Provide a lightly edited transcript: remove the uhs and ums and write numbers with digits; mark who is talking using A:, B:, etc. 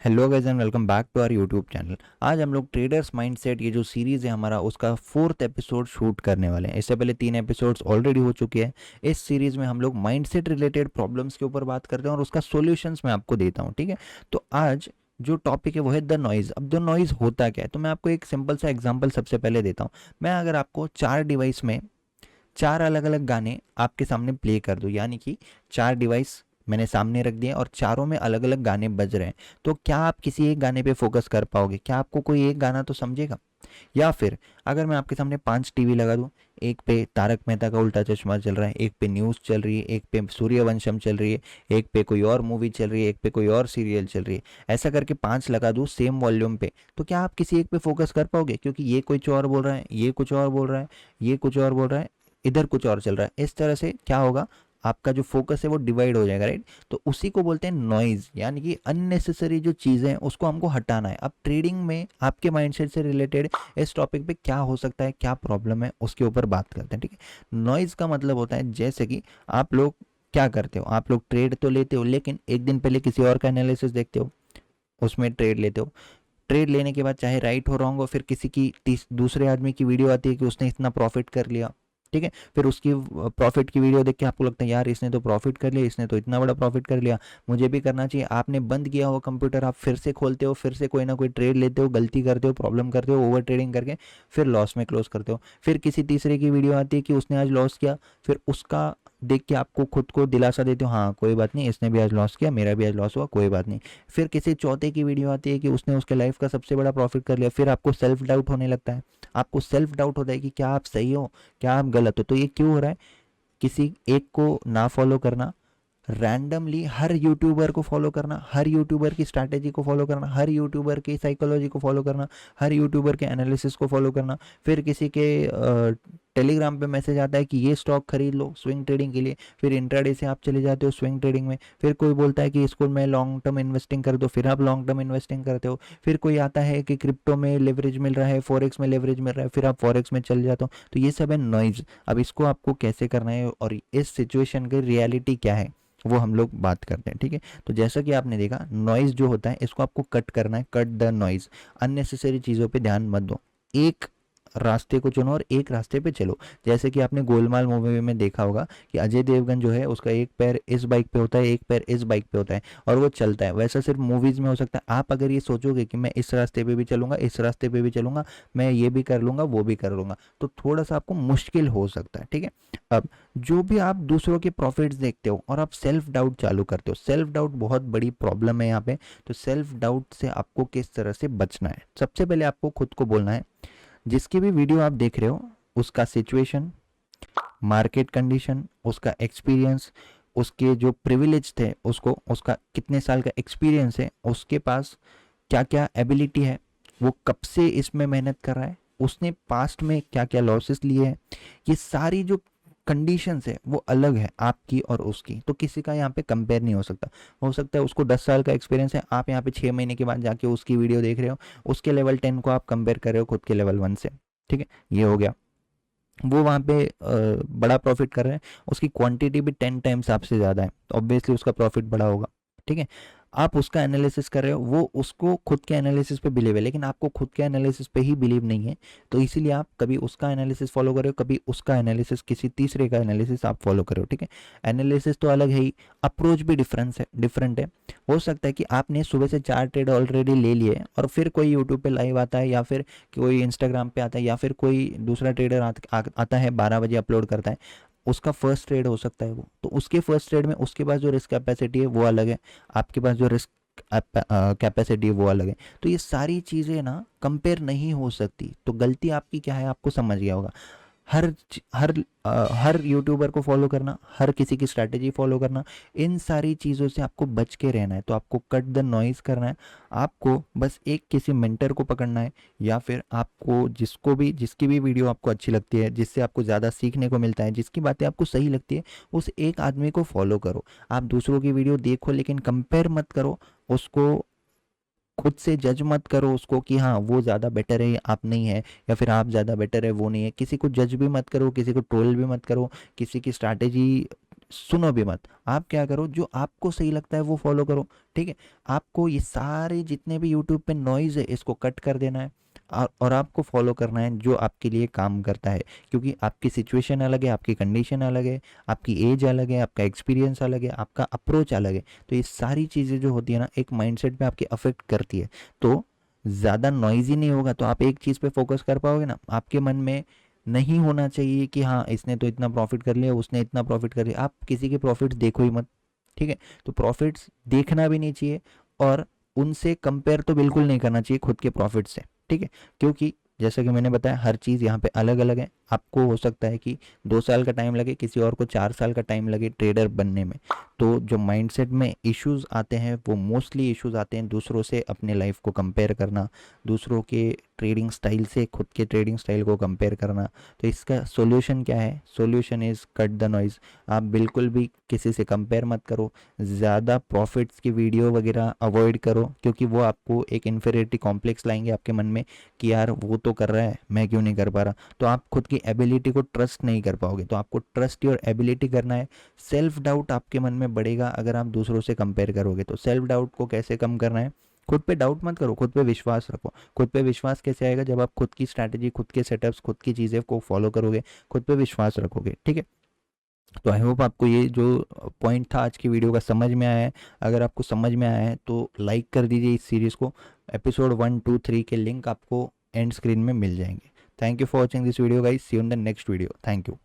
A: Hello guys and welcome back to our YouTube channel. आज हम लोग ट्रेडर्स माइंडसेट ये जो सीरीज़ है हमारा उसका 4th एपिसोड शूट करने वाले हैं। इससे पहले 3 एपिसोड्स ऑलरेडी हो चुके हैं। इस सीरीज़ में हम लोग माइंडसेट रिलेटेड प्रॉब्लम्स के ऊपर बात करते हैं और उसका सॉल्यूशंस मैं आपको देता हूँ, ठीक है। तो आज जो टॉपिक है वो है द नॉइज़। अब द नॉइज़ होता क्या है, तो मैं आपको एक सिंपल सा एग्जाम्पल सबसे पहले देता हूँ। मैं अगर आपको 4 डिवाइस में 4 अलग अलग गाने आपके सामने प्ले कर दूँ, यानी कि 4 डिवाइस मैंने सामने रख दिए और चारों में अलग अलग गाने बज रहे हैं, तो क्या आप किसी एक गाने पे फोकस कर पाओगे? क्या आपको कोई एक गाना तो समझेगा? या फिर अगर मैं आपके सामने 5 टीवी लगा दूं, एक पे तारक मेहता का उल्टा चश्मा चल रहा है, एक पे न्यूज़ चल रही है, एक पे सूर्यवंशम चल रही है, एक पे कोई और मूवी चल रही है, एक पे कोई और सीरियल चल रही है, ऐसा करके 5 लगा दूं सेम वॉल्यूम पे, तो क्या आप किसी एक पे फोकस कर पाओगे? क्योंकि ये कुछ और बोल रहा है, ये कुछ और बोल रहा है, ये कुछ और बोल रहा है, इधर कुछ और चल रहा है। इस तरह से क्या होगा, आपका जो फोकस है वो डिवाइड हो जाएगा, राइट। तो उसी को बोलते हैं नॉइज, यानी कि अननेसेसरी जो चीज़ें हैं उसको हमको हटाना है। अब ट्रेडिंग में आपके माइंडसेट से रिलेटेड इस टॉपिक पे क्या हो सकता है, क्या प्रॉब्लम है, उसके ऊपर बात करते हैं, ठीक है। नॉइज का मतलब होता है जैसे कि आप लोग क्या करते हो, आप लोग ट्रेड तो लेते हो लेकिन एक दिन पहले किसी और का एनालिसिस देखते हो, उसमें ट्रेड लेते हो। ट्रेड लेने के बाद चाहे राइट हो रॉन्ग हो, फिर किसी की दूसरे आदमी की वीडियो आती है कि उसने इतना प्रॉफिट कर लिया, ठीक है। फिर उसकी प्रॉफिट की वीडियो देख के आपको लगता है यार इसने तो प्रॉफिट कर लिया, इसने तो इतना बड़ा प्रॉफिट कर लिया, मुझे भी करना चाहिए। आपने बंद किया हुआ कंप्यूटर आप फिर से खोलते हो, फिर से कोई ना कोई ट्रेड लेते हो, गलती करते हो, प्रॉब्लम करते हो, ओवर ट्रेडिंग करके फिर लॉस में क्लोज करते हो। फिर किसी तीसरे की वीडियो आती है कि उसने आज लॉस किया, फिर उसका देख के आपको खुद को दिलासा देते हो, हाँ कोई बात नहीं, इसने भी आज लॉस किया, मेरा भी आज लॉस हुआ, कोई बात नहीं। फिर किसी चौथे की वीडियो आती है कि उसने उसके लाइफ का सबसे बड़ा प्रॉफिट कर लिया, फिर आपको सेल्फ डाउट होने लगता है। आपको सेल्फ डाउट होता है कि क्या आप सही हो, क्या आप गलत हो। तो ये क्यों हो रहा है? किसी एक को ना फॉलो करना, रैंडमली हर यूट्यूबर को फॉलो करना, हर यूट्यूबर की स्ट्रैटेजी को फॉलो करना, हर यूट्यूबर की साइकोलॉजी को फॉलो करना, हर यूट्यूबर के एनालिसिस को फॉलो करना। फिर किसी के टेलीग्राम पे मैसेज आता है कि ये स्टॉक खरीद लो स्विंग ट्रेडिंग के लिए, फिर इंट्राडे से आप चले जाते हो स्विंग ट्रेडिंग में। फिर कोई बोलता है कि इसको मैं लॉन्ग टर्म इन्वेस्टिंग कर दो, फिर आप लॉन्ग टर्म इन्वेस्टिंग करते हो। फिर कोई आता है कि क्रिप्टो में लेवरेज मिल रहा है, फॉरेक्स में लेवरेज मिल रहा है, फिर आप फॉरेक्स में चल जाते हो। तो ये सब है नॉइज। अब इसको आपको कैसे करना है और इस सिचुएशन की रियलिटी क्या है वो हम लोग बात करते हैं, ठीक है। तो जैसा कि आपने देखा, नॉइज जो होता है इसको आपको कट करना है, कट द नॉइज। अननेसेसरी चीज़ों पे ध्यान मत दो, एक रास्ते को चुनो और एक रास्ते पे चलो। जैसे कि आपने गोलमाल मूवी में देखा होगा कि अजय देवगन जो है उसका एक पैर इस बाइक पे होता है, एक पैर इस बाइक पे होता है और वो चलता है। वैसा सिर्फ मूवीज में हो सकता है। आप अगर ये सोचोगे कि मैं इस रास्ते पे भी चलूंगा, इस रास्ते पे भी चलूंगा, मैं ये भी कर लूंगा, वो भी कर लूंगा, तो थोड़ा सा आपको मुश्किल हो सकता है, ठीक है। अब जो भी आप दूसरों के प्रॉफिट्स देखते हो और आप सेल्फ डाउट चालू करते हो, सेल्फ डाउट बहुत बड़ी प्रॉब्लम है यहाँ पे। तो सेल्फ डाउट से आपको किस तरह से बचना है, सबसे पहले आपको खुद को बोलना है, जिसकी भी वीडियो आप देख रहे हो उसका सिचुएशन, मार्केट कंडीशन, उसका एक्सपीरियंस, उसके जो प्रिविलेज थे उसको, उसका कितने साल का एक्सपीरियंस है, उसके पास क्या क्या एबिलिटी है, वो कब से इसमें मेहनत कर रहा है, उसने पास्ट में क्या क्या लॉसेस लिए हैं, ये सारी जो कंडीशंस है वो अलग है आपकी और उसकी। तो किसी का यहाँ पे कंपेयर नहीं हो सकता है उसको 10 साल का एक्सपीरियंस है, आप यहाँ पे 6 महीने के बाद जाके उसकी वीडियो देख रहे हो, उसके लेवल 10 को आप कंपेयर कर रहे हो खुद के लेवल 1 से, ठीक है। ये हो गया, वो वहाँ पे बड़ा प्रॉफिट कर रहे हैं, उसकी क्वांटिटी भी 10 टाइम्स आपसे ज़्यादा है, तो ऑब्वियसली उसका प्रॉफिट बड़ा होगा, ठीक है। आप उसका एनालिसिस कर रहे हो, वो उसको खुद के एनालिसिस पे बिलीव है लेकिन आपको खुद के एनालिसिस पे ही बिलीव नहीं है। तो इसीलिए आप कभी उसका एनालिसिस फॉलो कर रहे हो, कभी उसका एनालिसिस, किसी तीसरे का एनालिसिस आप फॉलो कर रहे हो, ठीक है। एनालिसिस तो अलग है ही, अप्रोच भी डिफरेंट है। हो सकता है कि आपने सुबह से 4 ट्रेड ऑलरेडी ले लिए और फिर कोई यूट्यूब पे लाइव आता है या फिर कोई इंस्टाग्राम पे आता है या फिर कोई दूसरा ट्रेडर आता है 12 बजे अपलोड करता है, उसका फर्स्ट ट्रेड हो सकता है वो, तो उसके फर्स्ट ट्रेड में उसके पास जो रिस्क कैपेसिटी है वो अलग है, आपके पास जो रिस्क कैपेसिटी है वो अलग है। तो ये सारी चीज़ें ना कंपेयर नहीं हो सकती। तो गलती आपकी क्या है आपको समझ गया होगा। हर हर हर यूट्यूबर को फॉलो करना, हर किसी की स्ट्रैटेजी फॉलो करना, इन सारी चीज़ों से आपको बच के रहना है। तो आपको कट द नॉइज़ करना है, आपको बस एक किसी मेंटर को पकड़ना है या फिर आपको जिसकी भी वीडियो आपको अच्छी लगती है, जिससे आपको ज़्यादा सीखने को मिलता है, जिसकी बातें आपको सही लगती है, उस एक आदमी को फॉलो करो। आप दूसरों की वीडियो देखो लेकिन कंपेयर मत करो उसको, खुद से जज मत करो उसको कि हाँ वो ज़्यादा बेटर है आप नहीं है, या फिर आप ज़्यादा बेटर है वो नहीं है। किसी को जज भी मत करो, किसी को ट्रोल भी मत करो, किसी की स्ट्रैटेजी सुनो भी मत। आप क्या करो, जो आपको सही लगता है वो फॉलो करो, ठीक है। आपको ये सारे जितने भी यूट्यूब पे नॉइज़ है इसको कट कर देना है, और आपको फॉलो करना है जो आपके लिए काम करता है, क्योंकि आपकी सिचुएशन अलग है, आपकी कंडीशन अलग है, आपकी एज अलग है, आपका एक्सपीरियंस अलग है, आपका अप्रोच अलग है। तो ये सारी चीज़ें जो होती है ना, एक माइंडसेट पे आपके अफेक्ट करती है। तो ज़्यादा नॉइज़ी नहीं होगा तो आप एक चीज़ पे फोकस कर पाओगे ना। आपके मन में नहीं होना चाहिए कि हाँ इसने तो इतना प्रॉफिट कर लिया, उसने इतना प्रॉफिट कर लिया। आप किसी के प्रॉफिट्स देखो ही मत, ठीक है। तो प्रॉफिट्स देखना भी नहीं चाहिए, और उनसे कंपेयर तो बिल्कुल नहीं करना चाहिए खुद के प्रॉफिट से, ठीक है। क्योंकि जैसा कि मैंने बताया, हर चीज़ यहाँ पे अलग अलग है। आपको हो सकता है कि 2 साल का टाइम लगे, किसी और को 4 साल का टाइम लगे ट्रेडर बनने में। तो जो माइंडसेट में इश्यूज आते हैं वो मोस्टली इश्यूज आते हैं दूसरों से अपने लाइफ को कंपेयर करना, दूसरों के ट्रेडिंग स्टाइल से खुद के ट्रेडिंग स्टाइल को कंपेयर करना। तो इसका सॉल्यूशन क्या है? Solution is cut the noise. आप बिल्कुल भी किसी से कंपेयर मत करो, ज़्यादा प्रॉफिट्स की वीडियो वगैरह अवॉइड करो, क्योंकि वो आपको एक इन्फीरियरिटी कॉम्प्लेक्स लाएंगे आपके मन में कि यार वो तो कर रहा है, मैं क्यों नहीं कर पा रहा। तो आप खुद की एबिलिटी को ट्रस्ट नहीं कर पाओगे। तो आपको ट्रस्ट योर एबिलिटी करना है। सेल्फ डाउट आपके मन में बढ़ेगा अगर आप दूसरों से कंपेयर करोगे। तो सेल्फ डाउट को कैसे कम करना है? खुद पे डाउट मत करो, खुद पे विश्वास रखो। खुद पे विश्वास कैसे आएगा? जब आप खुद की स्ट्रैटेजी, खुद के सेटअप्स, खुद की चीज़ें को फॉलो करोगे, खुद पे विश्वास रखोगे, ठीक है। तो आई होप आपको ये जो पॉइंट था आज की वीडियो का समझ में आया है। अगर आपको समझ में आया है तो लाइक कर दीजिए इस सीरीज़ को। एपिसोड 1, 2, 3 के लिंक आपको एंड स्क्रीन में मिल जाएंगे। Thank you for watching this video guys, see you in the next video. Thank you.